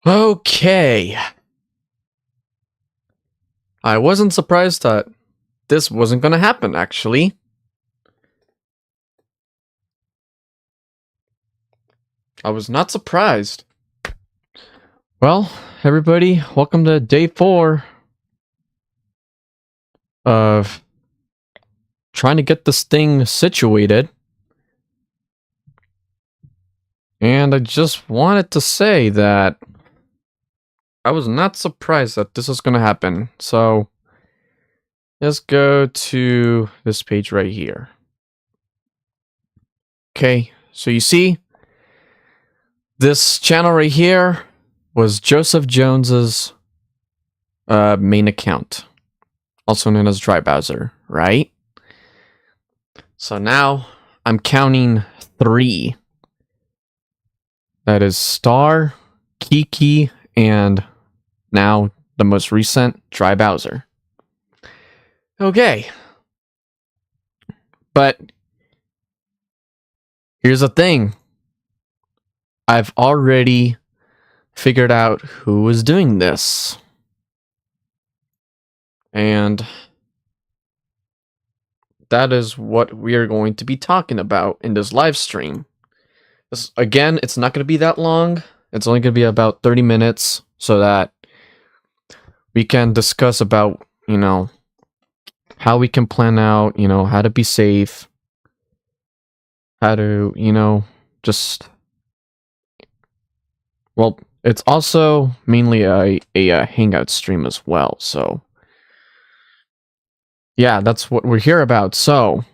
Okay. I wasn't surprised that this wasn't gonna happen, actually. I was not surprised. Well, everybody, welcome to day 4 of trying to get this thing situated. And I just wanted to say that I was not surprised that this was gonna happen. So, let's go to this page right here. Okay, so you see, this channel right here was Joseph Jones's main account, also known as Dry Browser, right? So now I'm counting 3. That is Star, Kiki, and now the most recent Dry Browser. Okay. But here's the thing. I've already figured out who is doing this. And that is what we are going to be talking about in this live stream. Again, it's not going to be that long. It's only going to be about 30 minutes so that we can discuss about, how we can plan out, how to be safe, how to, just... Well, it's also mainly a hangout stream as well, so... Yeah, that's what we're here about. So,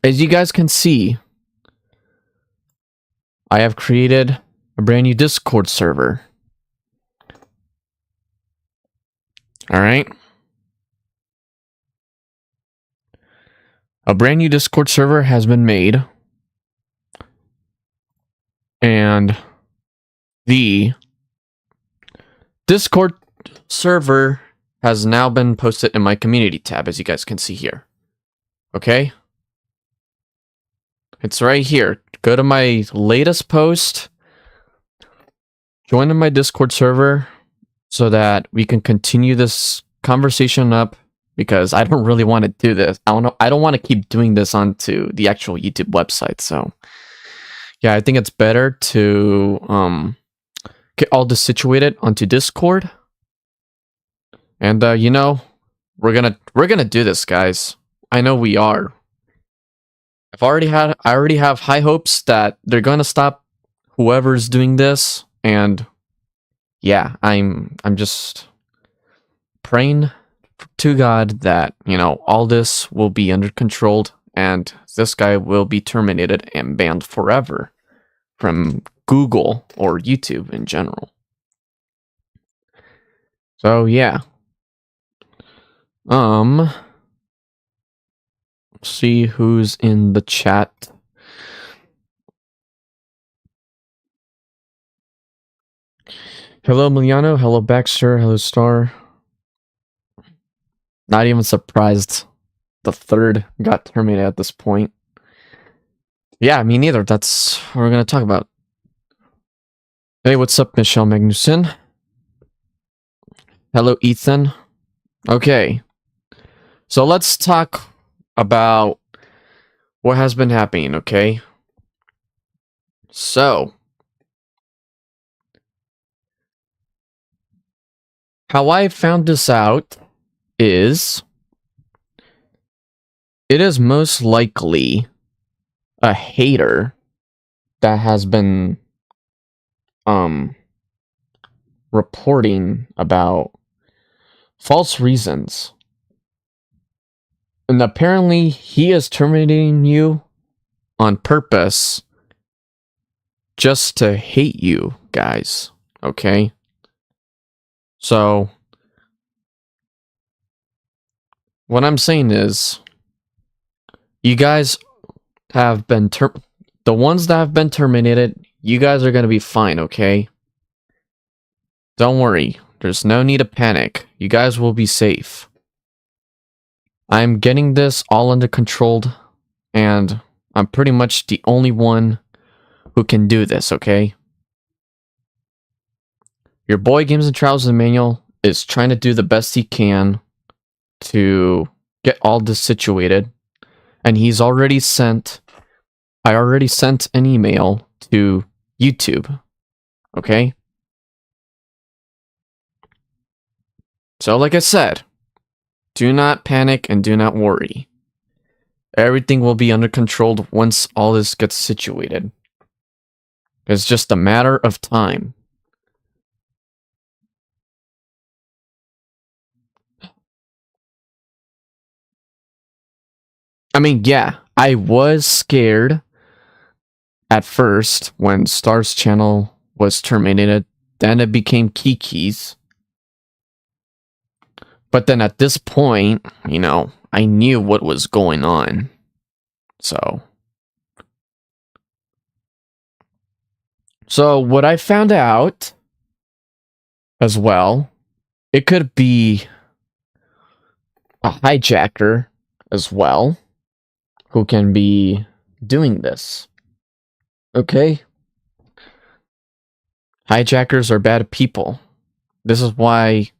as you guys can see, I have created a brand new Discord server. Alright? A brand new Discord server has been made. And the Discord server has now been posted in my community tab, as you guys can see here. Okay? It's right here. Go to my latest post. Join in my Discord server so that we can continue this conversation up, because I don't really want to do this. I don't want to keep doing this onto the actual YouTube website. So yeah, I think it's better to get all this situated onto Discord. And we're gonna do this, guys. I know we are. I already have high hopes that they're gonna stop whoever's doing this, and yeah, I'm just praying to God that, all this will be under control and this guy will be terminated and banned forever from Google or YouTube in general. So yeah. See who's in the chat. Hello Emiliano, hello Baxter, hello Star. Not even surprised the third got terminated at this point. Yeah, me neither. That's what we're gonna talk about. Hey, what's up, Michelle Magnuson? Hello, Ethan. Okay. So let's talk about what has been happening, okay? So, how I found this out is it is most likely a hater that has been reporting about false reasons. And apparently he is terminating you on purpose just to hate you guys, okay? So what I'm saying is, you guys have been the ones that have been terminated, you guys are gonna be fine, okay? Don't worry, there's no need to panic. You guys will be safe. I'm getting this all under control, and I'm pretty much the only one who can do this, okay? Your boy Games and Travels Manual is trying to do the best he can to get all this situated. And I already sent an email to YouTube. Okay? So like I said, do not panic and do not worry. Everything will be under control once all this gets situated. It's just a matter of time. I mean, yeah, I was scared at first when Star's channel was terminated. Then it became Kiki's. But then at this point, you know, I knew what was going on. So what I found out as well, it could be a hijacker as well who can be doing this. Okay? Hijackers are bad people. This is why.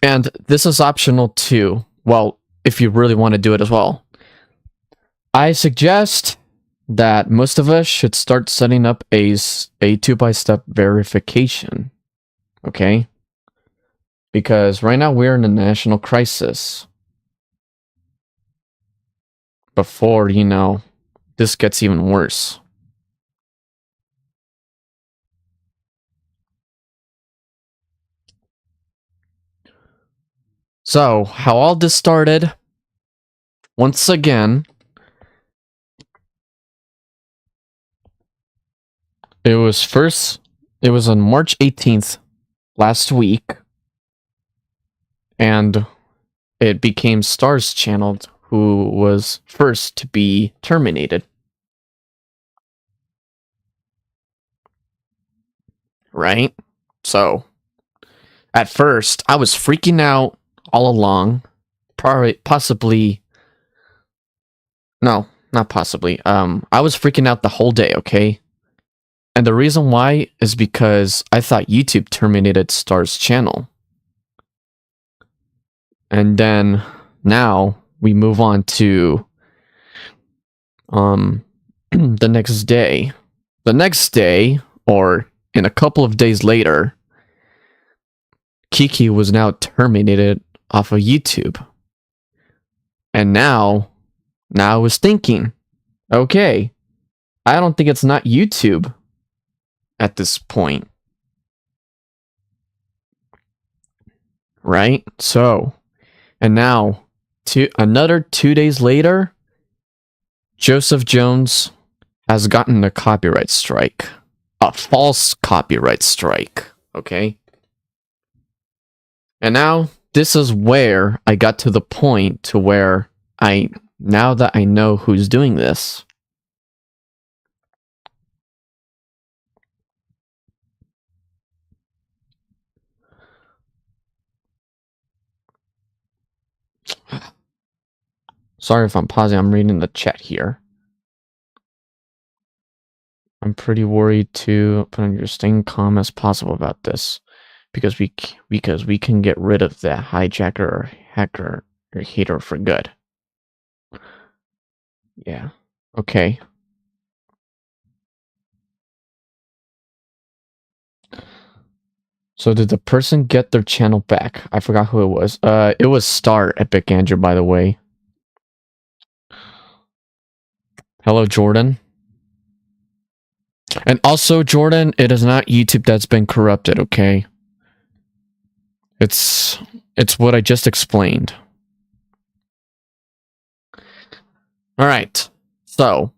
And this is optional too. Well, if you really want to do it as well. I suggest that most of us should start setting up a 2-by-step verification. Okay? Because right now we're in a national crisis. Before, you know, this gets even worse. So, how all this started, once again, it was on March 18th last week, and it became Star's channel who was first to be terminated. Right? So, at first, I was freaking out all along. Possibly. No, not possibly. I was freaking out the whole day, okay? And the reason why is because I thought YouTube terminated Star's channel. And then now we move on to the next day. The next day, or in a couple of days later, Kiki was now terminated off of YouTube. And now I was thinking, okay, I don't think it's not YouTube at this point. Right? So, and now, another 2 days later, Joseph Jones has gotten a copyright strike. A false copyright strike. Okay? And now, this is where I got to the point to where now that I know who's doing this. Sorry if I'm pausing, I'm reading the chat here. I'm pretty worried to put on your staying calm as possible about this. Because we can get rid of that hijacker or hacker or hater for good. Yeah. Okay. So did the person get their channel back? I forgot who it was. It was Star Epic Andrew, by the way. Hello, Jordan. And also, Jordan, it is not YouTube that's been corrupted, okay? It's what I just explained. Alright. So.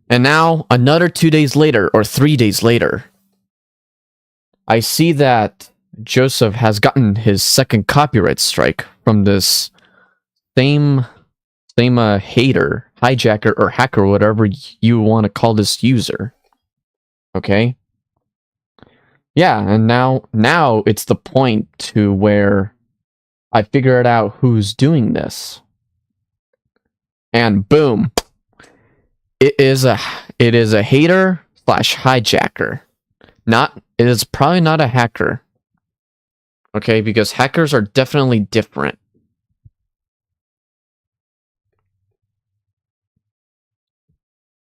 And now, another 2 days later, or 3 days later, I see that Joseph has gotten his second copyright strike from this same hater, hijacker, or hacker, whatever you want to call this user. Okay? Yeah, and now it's the point to where I figured out who's doing this. And boom. It is a hater slash hijacker. It is probably not a hacker. Okay, because hackers are definitely different.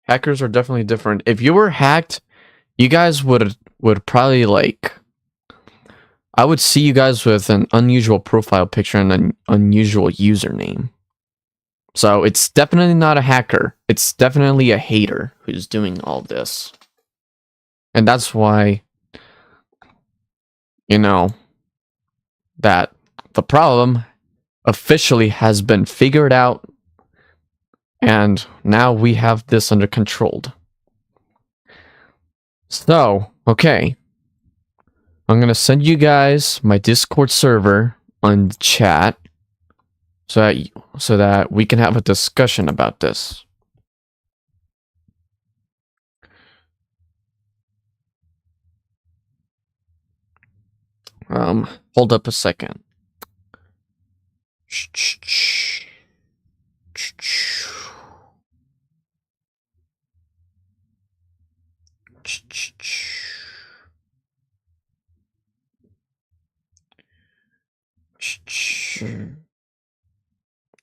Hackers are definitely different. If you were hacked, you guys would probably like, I would see you guys with an unusual profile picture and an unusual username. So it's definitely not a hacker. It's definitely a hater who's doing all this. And that's why, you know, that the problem officially has been figured out, and now we have this under control. So, okay. I'm gonna send you guys my Discord server on the chat so that we can have a discussion about this. Hold up a second.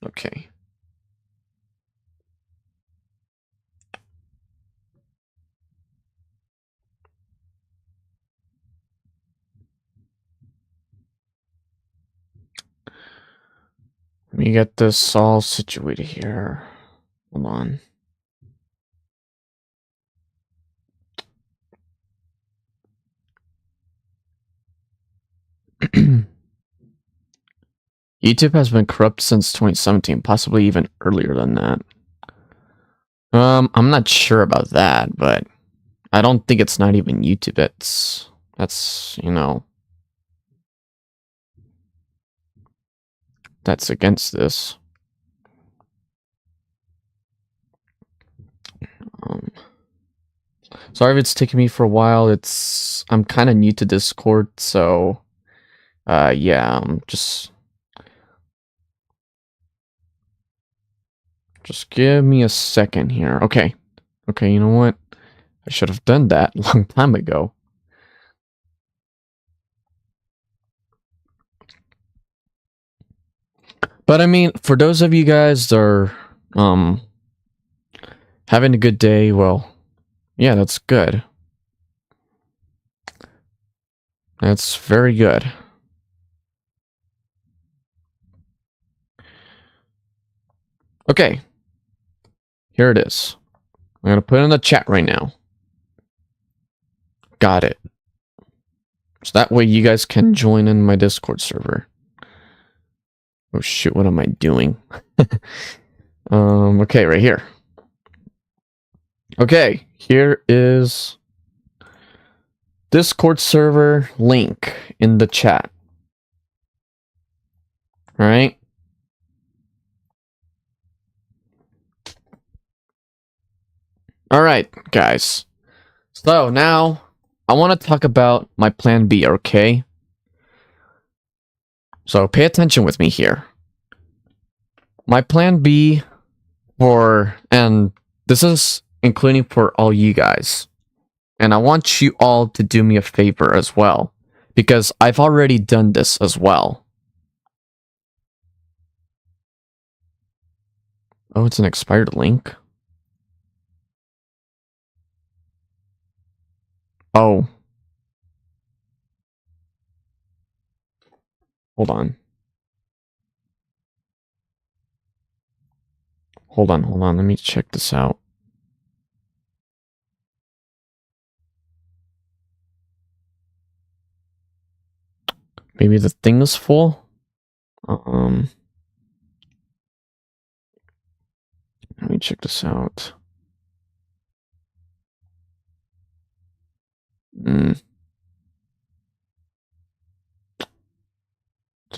Okay. Let me get this all situated here. Hold on. YouTube has been corrupt since 2017, possibly even earlier than that. I'm not sure about that, but I don't think it's not even YouTube that's, you know, that's against this. Sorry if it's taking me for a while. I'm kind of new to Discord, so yeah, just give me a second here. Okay, you know what? I should have done that a long time ago. But I mean, for those of you guys that are having a good day, well, yeah, that's good. That's very good. Okay. Here it is. I'm gonna put it in the chat right now. Got it. So that way you guys can join in my Discord server. Oh shoot, what am I doing? Okay, right here. Okay, here is Discord server link in the chat. All right. All right, guys. So now I want to talk about my plan B, okay? So pay attention with me here. My plan B and this is including for all you guys. And I want you all to do me a favor as well, because I've already done this as well. Oh, it's an expired link? Oh. Hold on. Hold on. Let me check this out. Maybe the thing is full? Let me check this out. Did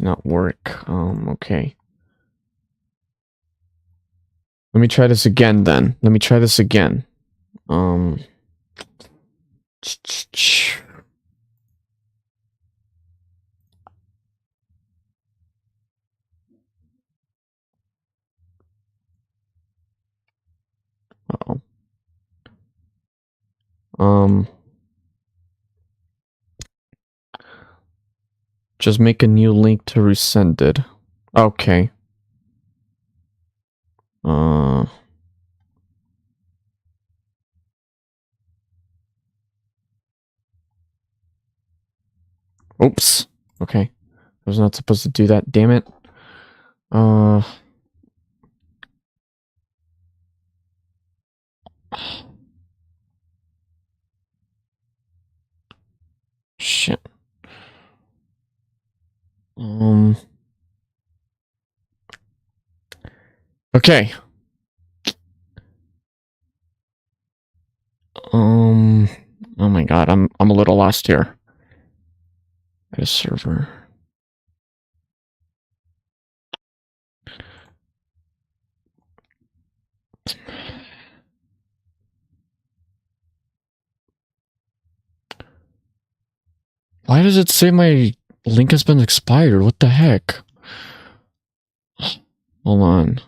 not work. Okay. Let me try this again then. Let me try this again. Uh-oh. Just make a new link to resend it. Okay. Oops. Okay. I was not supposed to do that, damn it. Shit. Okay. Oh my god, I'm a little lost here. A server. Why does it say my link has been expired? What the heck? Hold on.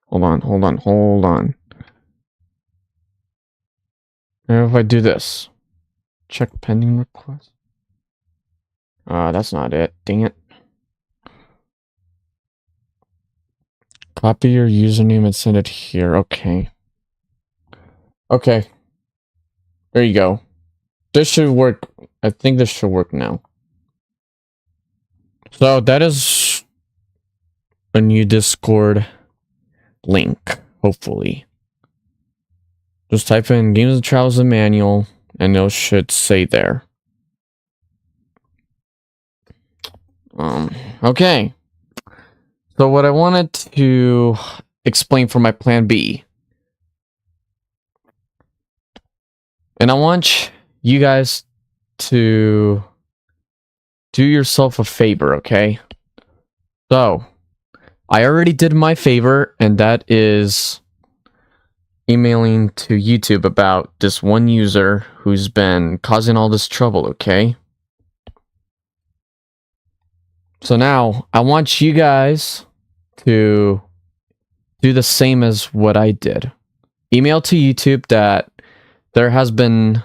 Hold on. Now if I do this. Check pending request. That's not it. Dang it. Copy your username and send it here. Okay. Okay. There you go. This should work. I think this should work now. So that is a new Discord link, hopefully. Just type in Games and Travels and Manual, and it should say there. Okay. So what I wanted to explain for my plan B. And I want you guys to do yourself a favor, okay? So, I already did my favor, and that is emailing to YouTube about this one user who's been causing all this trouble, okay? So now, I want you guys to do the same as what I did. Email to YouTube that there has been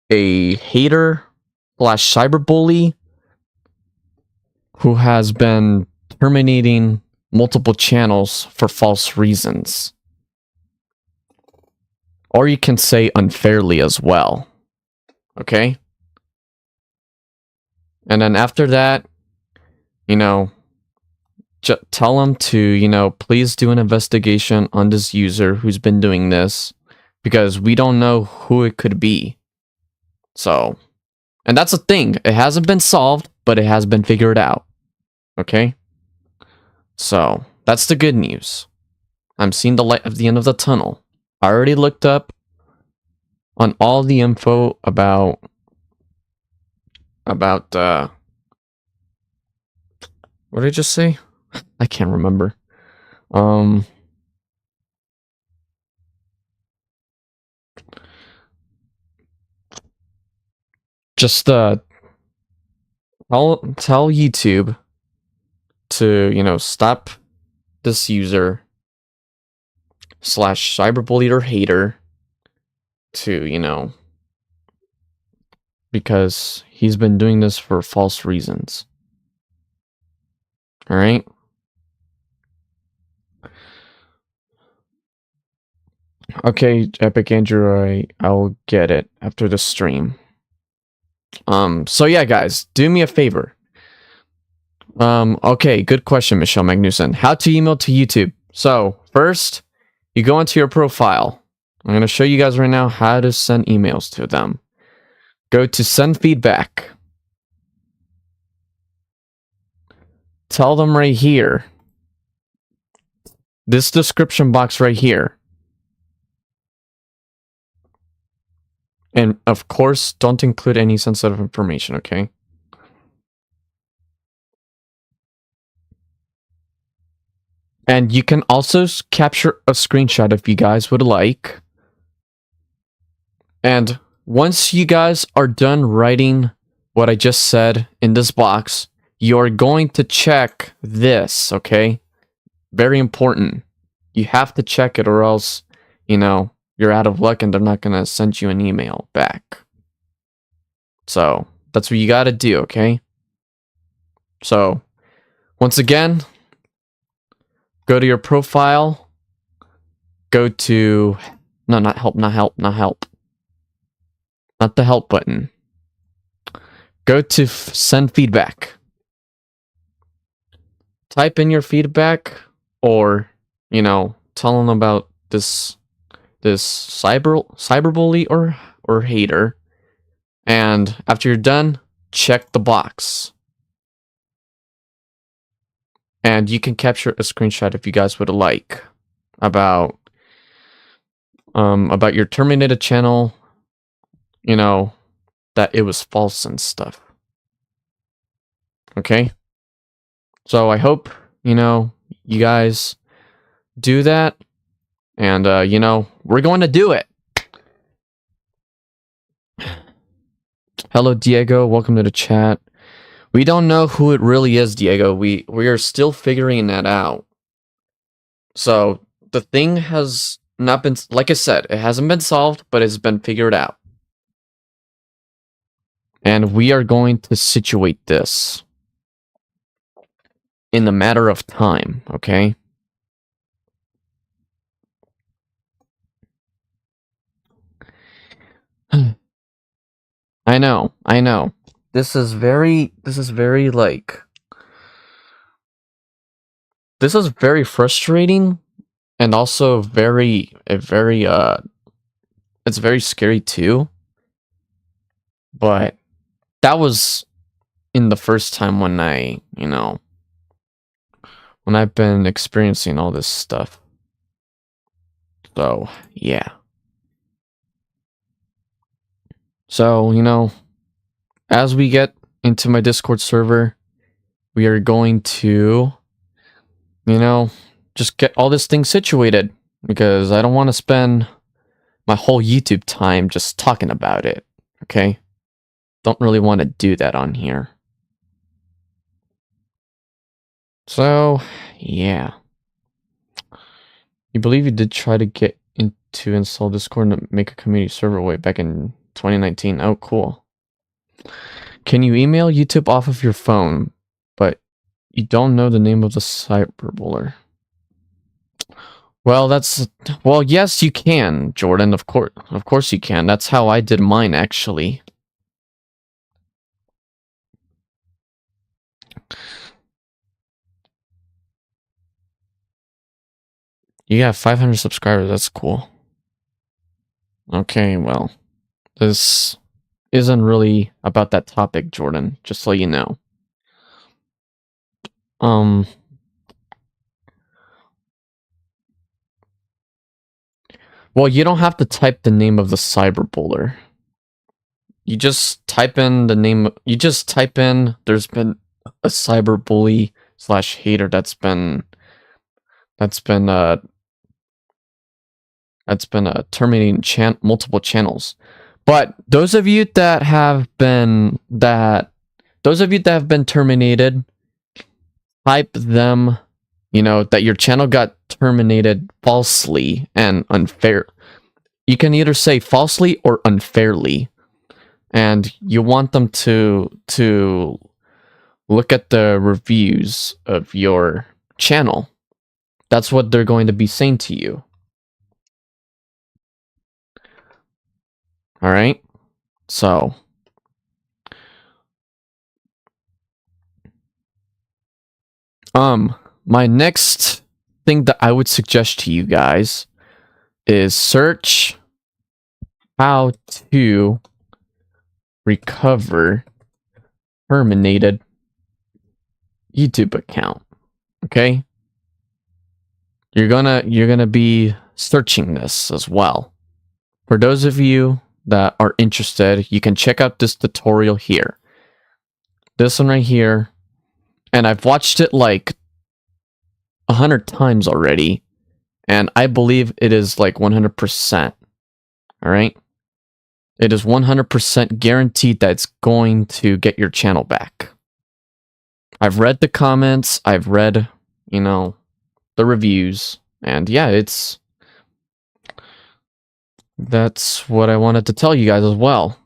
a hater / cyberbully who has been terminating multiple channels for false reasons. Or you can say unfairly as well. Okay? And then after that, you know, tell them to, you know, please do an investigation on this user who's been doing this, because we don't know who it could be. So, and that's the thing. It hasn't been solved, but it has been figured out. Okay? So, that's the good news. I'm seeing the light at the end of the tunnel. I already looked up on all the info about what did I just say? I can't remember. Just tell YouTube to, you know, stop this user / cyberbully or hater to, you know, because he's been doing this for false reasons. All right? Okay, Epic Andrew, I'll get it after the stream. So yeah, guys, do me a favor. Okay, good question, Michelle Magnuson. How to email to YouTube. So, first, you go into your profile. I'm going to show you guys right now how to send emails to them. Go to send feedback. Tell them right here. This description box right here. And of course, don't include any sensitive information, okay? And you can also capture a screenshot if you guys would like. And once you guys are done writing what I just said in this box, you're going to check this, okay? Very important. You have to check it or else, you know, you're out of luck and they're not going to send you an email back. So, that's what you got to do, okay? So, once again, go to your profile, go to, no, not help. Not the help button. Go to send feedback. Type in your feedback or, you know, tell them about this cyberbully or hater. And after you're done, check the box. And you can capture a screenshot if you guys would like about your terminated channel, you know, that it was false and stuff. Okay? So I hope, you know, you guys do that. And, you know, we're going to do it. Hello, Diego. Welcome to the chat. We don't know who it really is, Diego. We are still figuring that out. So the thing has not been, like I said, it hasn't been solved, but it's been figured out. And we are going to situate this in the matter of time, okay? I know. This is very like, this is very frustrating and also it's very scary too. But that was in the first time when I, you know, when I've been experiencing all this stuff. So, yeah. So, you know, as we get into my Discord server, we are going to, you know, just get all this thing situated because I don't want to spend my whole YouTube time just talking about it, okay? Don't really want to do that on here. So, yeah. You believe you did try to get into install Discord and make a community server way back in 2019. Oh, cool. Can you email YouTube off of your phone, but you don't know the name of the cyberbully? Well, yes, you can, Jordan. Of course you can. That's how I did mine, actually. You got 500 subscribers. That's cool. Okay, well, this isn't really about that topic, Jordan. Just so you know. Well, you don't have to type the name of the cyberbully. You just type in the name. You just type in. There's been a cyberbully / hater that's been terminating multiple channels. But those of you that have been terminated, type them, you know, that your channel got terminated falsely and unfair. You can either say falsely or unfairly. And you want them to look at the reviews of your channel. That's what they're going to be saying to you. All right? So, my next thing that I would suggest to you guys is search how to recover terminated YouTube account. Okay? You're gonna be searching this as well. For those of you that are interested, you can check out this tutorial here. This one right here. And I've watched it like 100 times already. And I believe it is like 100%. Alright? it is 100% guaranteed that it's going to get your channel back. I've read the comments, I've read, the reviews, and yeah, that's what I wanted to tell you guys as well.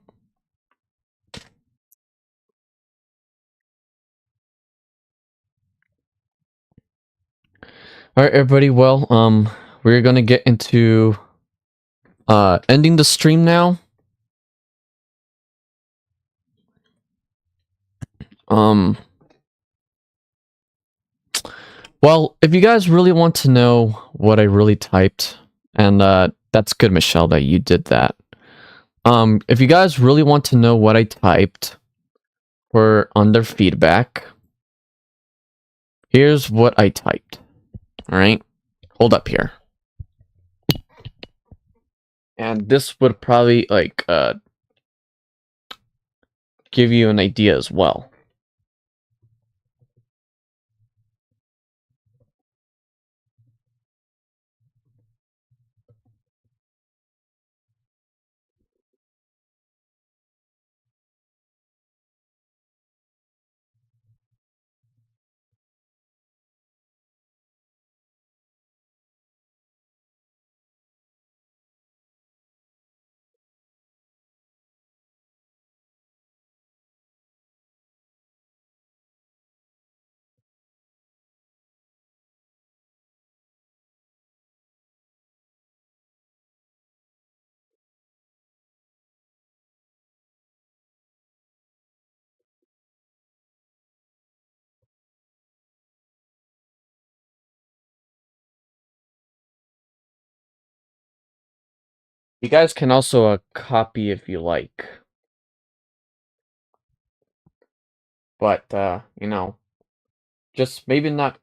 Alright, everybody, well, we're gonna get into ending the stream now. Well, if you guys really want to know what I really typed, and that's good, Michelle, that you did that. If you guys really want to know what I typed for under feedback, here's what I typed. Alright? Hold up here. And this would probably, give you an idea as well. You guys can also copy if you like. But, just maybe not,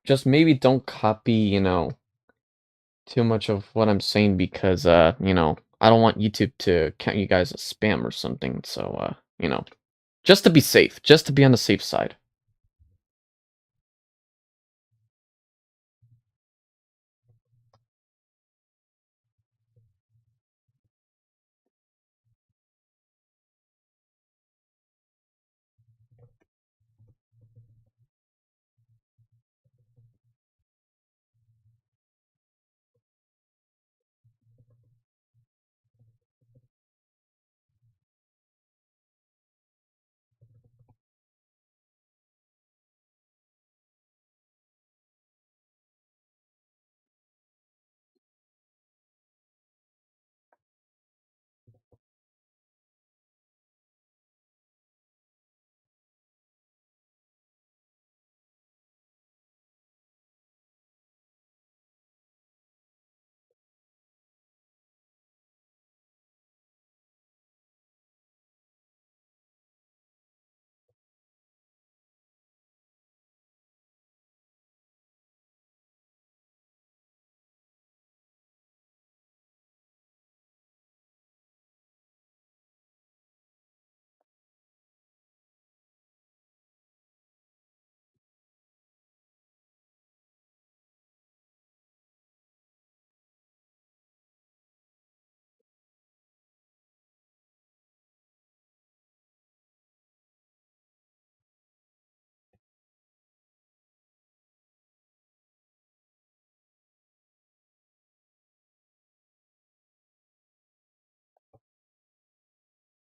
just maybe don't copy, too much of what I'm saying because, I don't want YouTube to count you guys as spam or something. So, just to be safe, just to be on the safe side.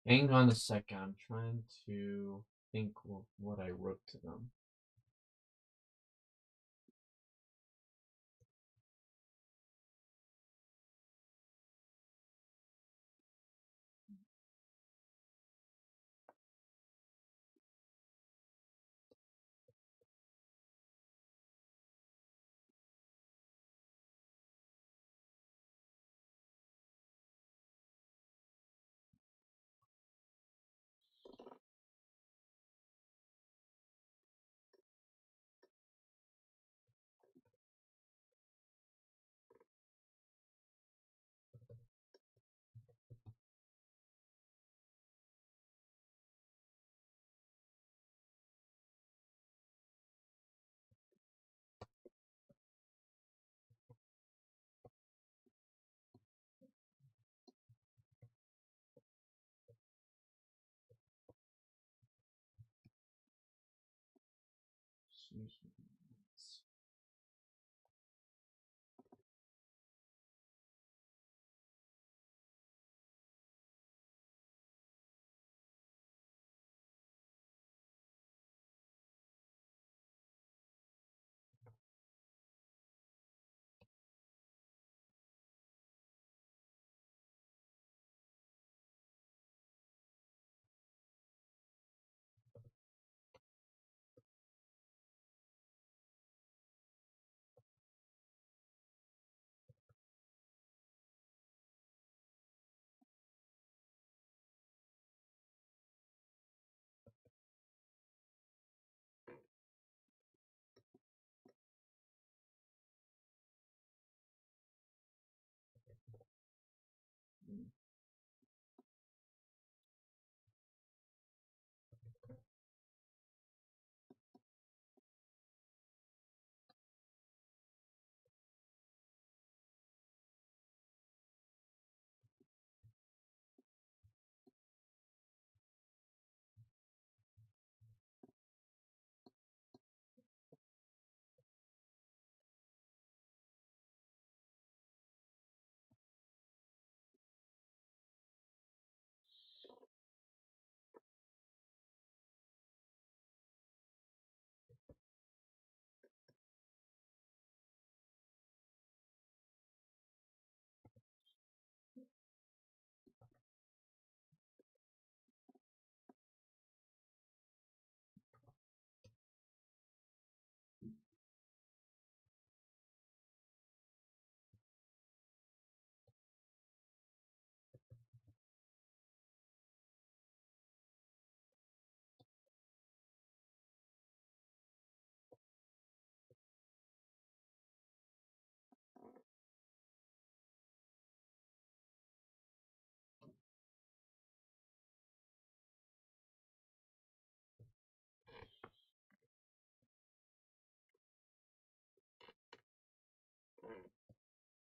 Hang on a second. I'm trying to think of what I wrote to them.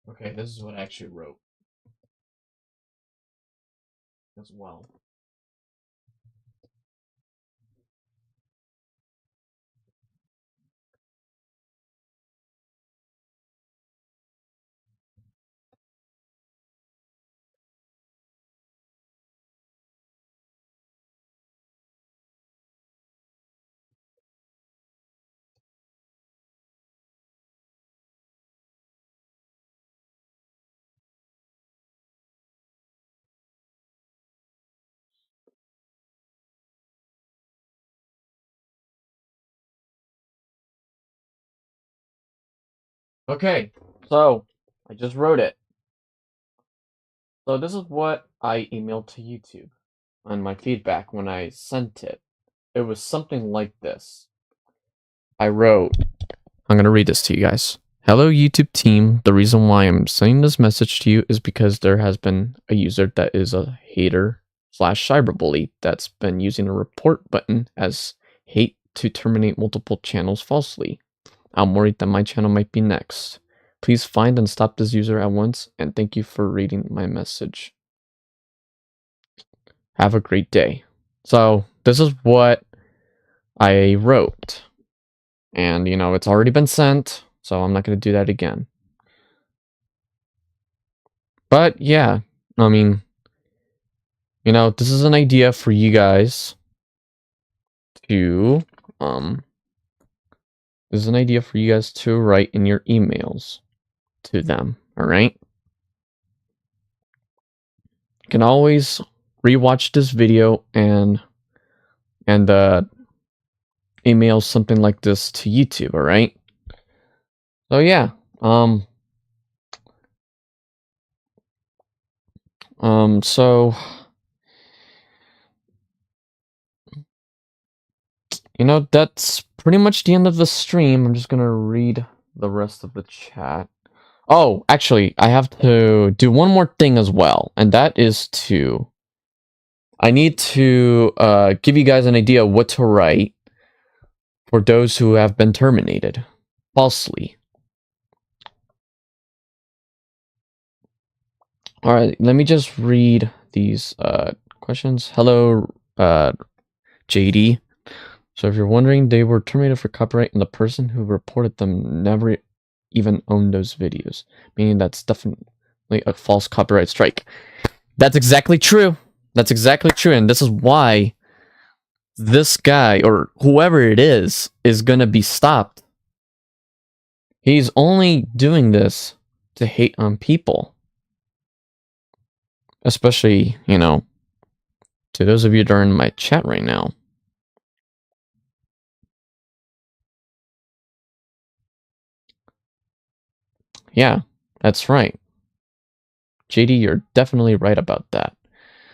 Okay, this is what I actually wrote as well. Okay, so I just wrote it. So this is what I emailed to YouTube on my feedback when I sent it. It was something like this. I wrote, I'm going to read this to you guys. Hello, YouTube team. The reason why I'm sending this message to you is because there has been a user that is a hater slash cyberbully that's been using a report button as hate to terminate multiple channels falsely. I'm worried that my channel might be next. Please find and stop this user at once, and thank you for reading my message. Have a great day. So, this is what I wrote. And, you know, it's already been sent, so I'm not going to do that again. But, yeah, I mean, you know, this is an idea for you guys to, this is an idea for you guys to write in your emails to them, alright? You can always rewatch this video and email something like this to YouTube, alright? So yeah, so, you know, that's pretty much the end of the stream. I'm just gonna read the rest of the chat. Oh, actually, I have to do one more thing as well, and that is to, I need to give you guys an idea of what to write for those who have been terminated falsely. All right, let me just read these questions. Hello, JD. So if you're wondering, they were terminated for copyright and the person who reported them never even owned those videos, meaning that's definitely a false copyright strike. That's exactly true. That's exactly true, and this is why this guy, or whoever it is gonna be stopped. He's only doing this to hate on people. Especially, you know, to those of you that are in my chat right now. Yeah, that's right. JD, you're definitely right about that.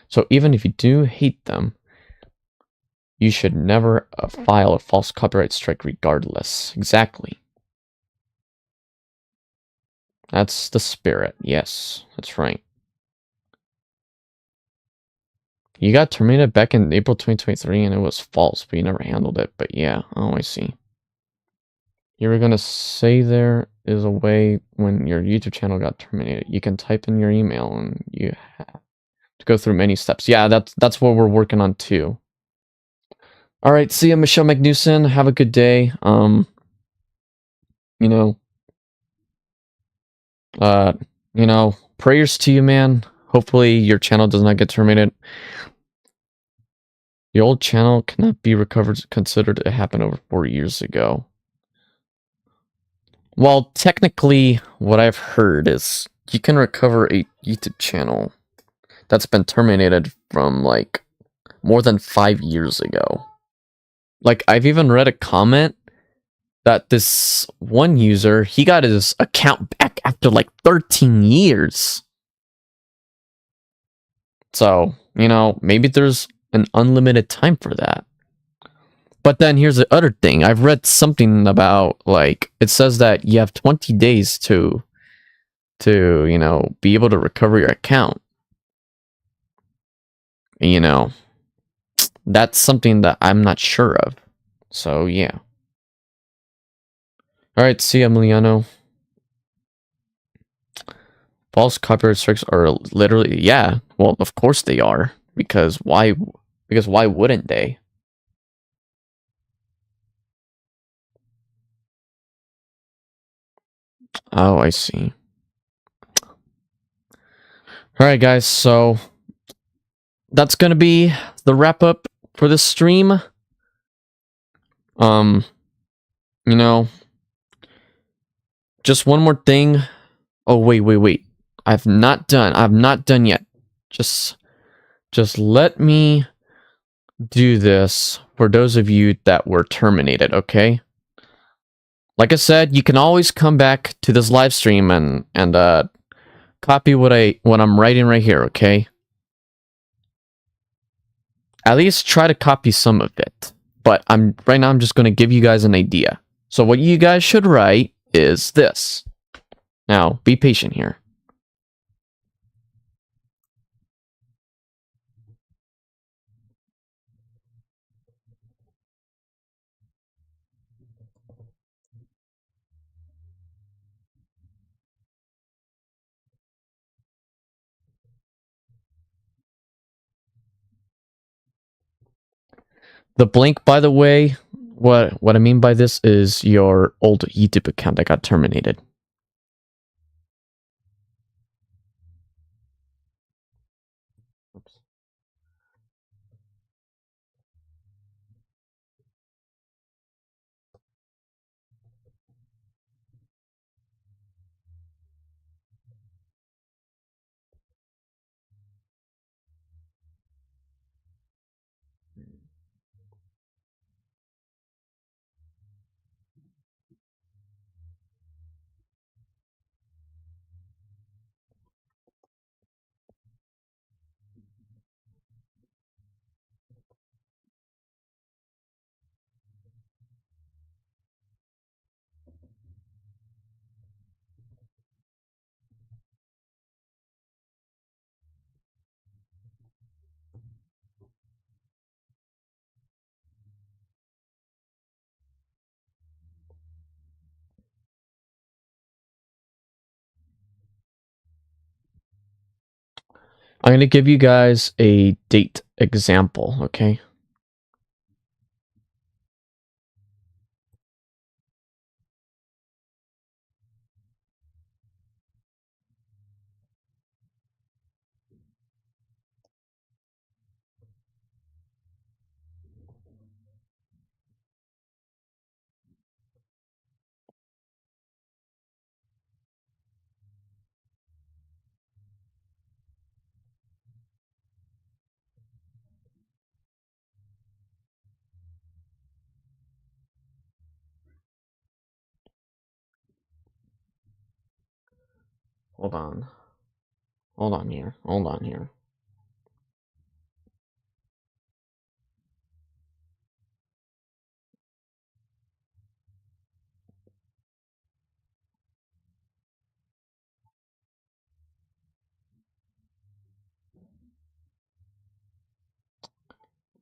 So even if you do hate them, you should never file a false copyright strike regardless. Exactly. That's the spirit. Yes, that's right. You got terminated back in April 2023 and it was false, but you never handled it. But yeah, oh, I see. You were going to say there is a way when your YouTube channel got terminated, you can type in your email and you have to go through many steps. Yeah, that's what we're working on too. All right, see ya, Michelle McNewson. Have a good day. You know, uh, prayers to you, man. Hopefully your channel does not get terminated. The old channel cannot be recovered, considered it happened over 4 years ago. Well, technically, what I've heard is you can recover a YouTube channel that's been terminated from, like, more than 5 years ago. Like, I've even read a comment that this one user, he got his account back after, like, 13 years. So, maybe there's an unlimited time for that. But then here's the other thing. I've read something about, like, it says that you have 20 days to be able to recover your account. That's something that I'm not sure of. So, yeah. Alright, see ya, Emiliano. False copyright strikes are literally, yeah, well, of course they are. Because why wouldn't they? Oh, I see. Alright, guys, so that's gonna be the wrap up for this stream. Just one more thing. Oh, wait. I've not done yet. Just let me do this for those of you that were terminated, okay? Like I said, you can always come back to this live stream and copy what I'm writing right here, okay? At least try to copy some of it. But right now I'm just going to give you guys an idea. So what you guys should write is this. Now, be patient here. The blank, by the way, what I mean by this is your old YouTube account that got terminated. Oops. I'm going to give you guys a date example, okay? Hold on. Hold on here. Hold on here.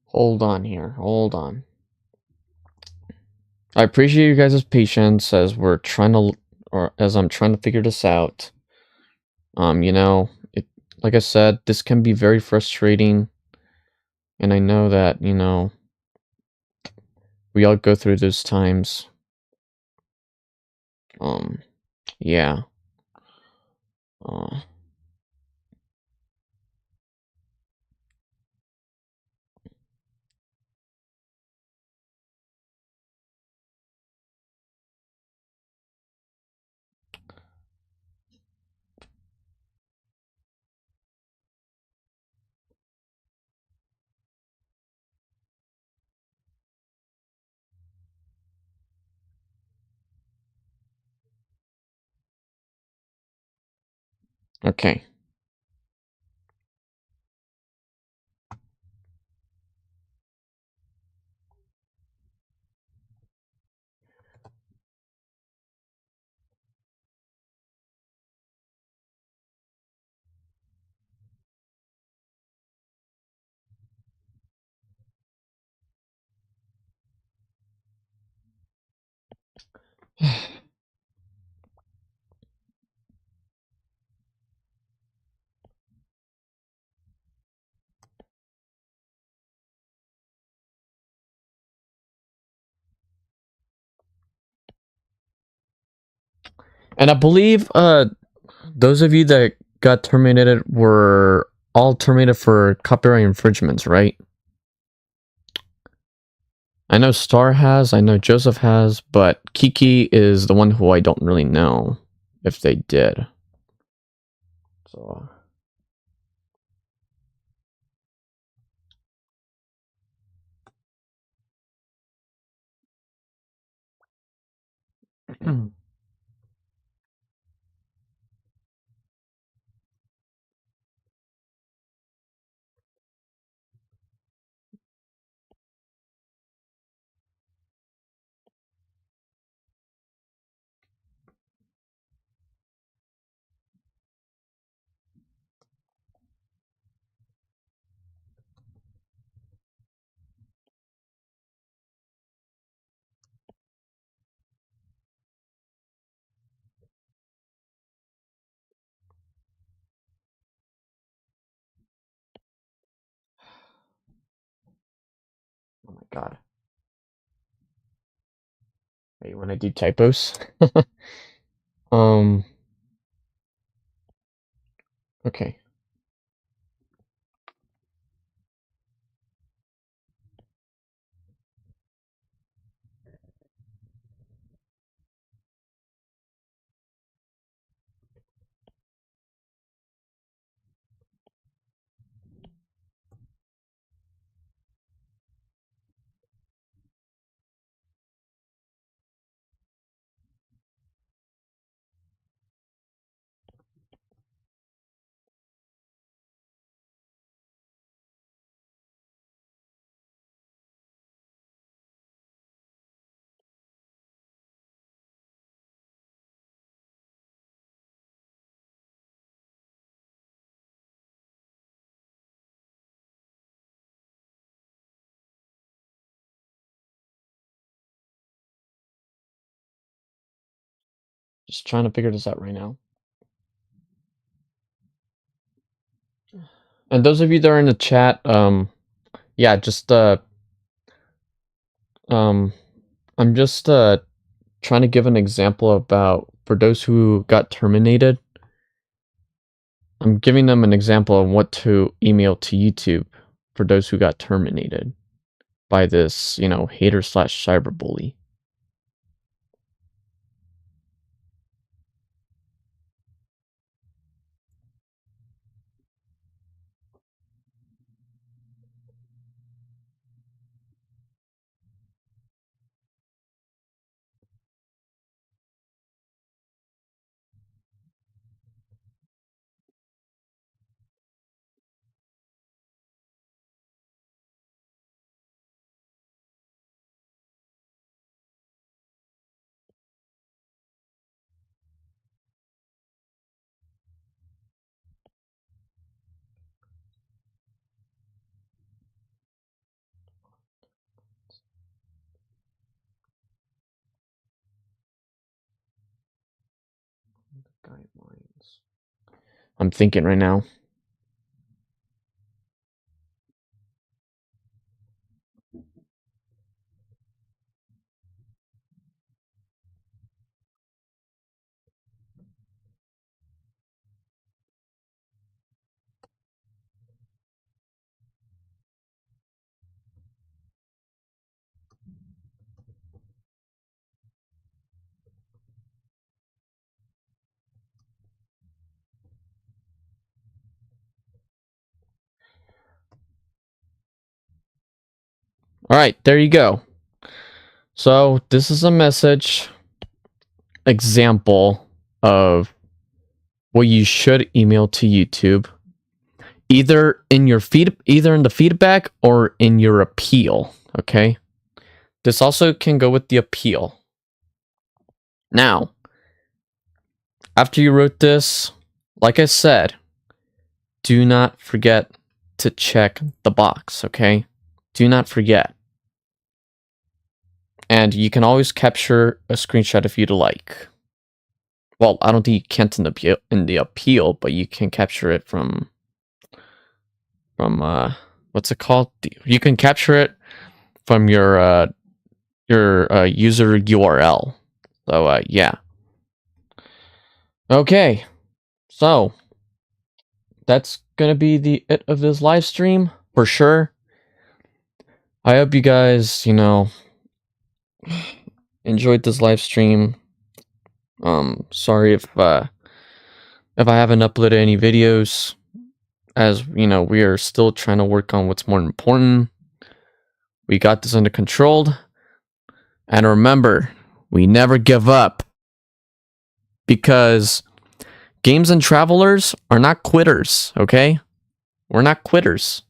Hold on here. Hold on. I appreciate you guys' patience as we're trying to, or as I'm trying to figure this out. You know, like I said, this can be very frustrating, and I know that, you know, we all go through those times. Yeah. Uh, okay. And I believe, those of you that got terminated were all terminated for copyright infringements, right? I know Star has, I know Joseph has, but Kiki is the one who I don't really know if they did. So. Oh my god. Wait, when I do typos? Um, okay. Just trying to figure this out right now. And those of you that are in the chat, yeah, just, I'm just, trying to give an example about, for those who got terminated, I'm giving them an example of what to email to YouTube for those who got terminated by this, you know, hater slash cyberbully. guidelines. I'm thinking right now. All right, there you go. So this is a message example of what you should email to YouTube, either in the feedback or in your appeal. Okay, this also can go with the appeal. Now, after you wrote this, like I said, do not forget to check the box. Okay, do not forget. And you can always capture a screenshot if you'd like. Well, I don't think you can't in the appeal, but you can capture it from what's it called? You can capture it from your user URL. So yeah. Okay. So that's gonna be the it of this live stream for sure. I hope you guys, enjoyed this live stream. Sorry if I haven't uploaded any videos, as we are still trying to work on what's more important. We got this under control, and remember, we never give up, because games and travelers are not quitters. Okay, we're not quitters.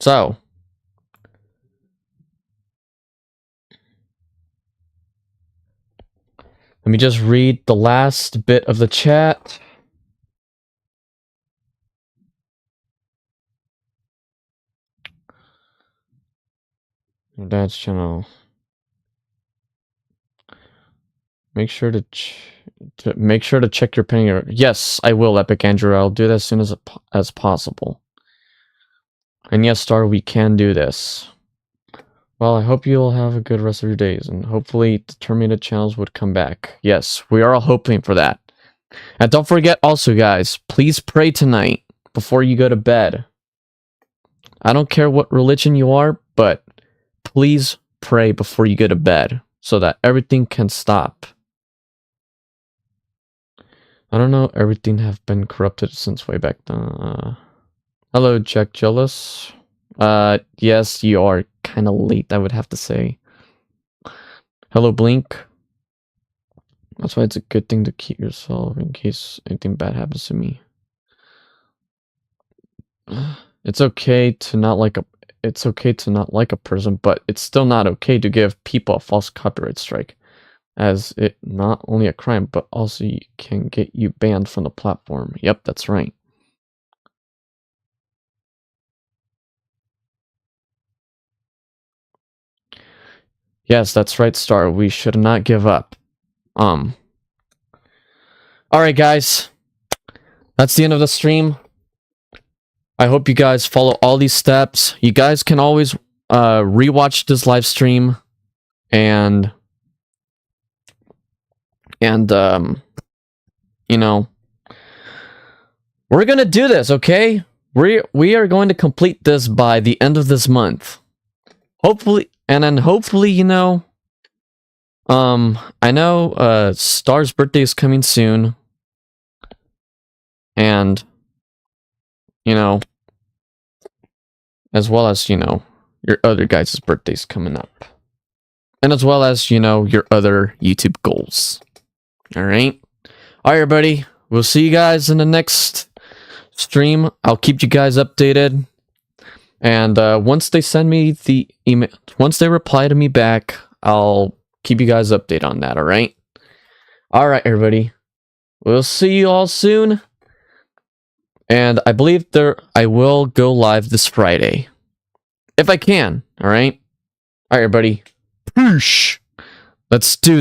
So let me just read the last bit of the chat. Your dad's channel. Make sure to check your ping. Yes, I will, Epic Andrew. I'll do that as soon as possible. And yes, Star, we can do this. Well, I hope you'll have a good rest of your days, and hopefully the terminated channels would come back. Yes, we are all hoping for that. And don't forget also, guys, please pray tonight before you go to bed. I don't care what religion you are, but please pray before you go to bed so that everything can stop. I don't know, everything have been corrupted since way back then. Hello, Jack Jealous. Yes, you are kind of late, I would have to say. Hello, Blink. That's why it's a good thing to keep yourself in case anything bad happens to me. It's okay to not like a person, but it's still not okay to give people a false copyright strike, as it not only a crime, but also can get you banned from the platform. Yep, that's right. Yes, that's right, Star. We should not give up. Alright, guys. That's the end of the stream. I hope you guys follow all these steps. You guys can always rewatch this live stream, and we're gonna do this, okay? We are going to complete this by the end of this month. Hopefully, and then hopefully, I know Star's birthday is coming soon, and as well as your other guys' birthdays coming up, and as well as your other YouTube goals. All right, everybody. We'll see you guys in the next stream. I'll keep you guys updated, and once they send me the email, once they reply to me back, I'll keep you guys updated on that. All right, everybody. We'll see you all soon. And I believe I will go live this Friday, if I can. All right, everybody. Peace. Let's do this.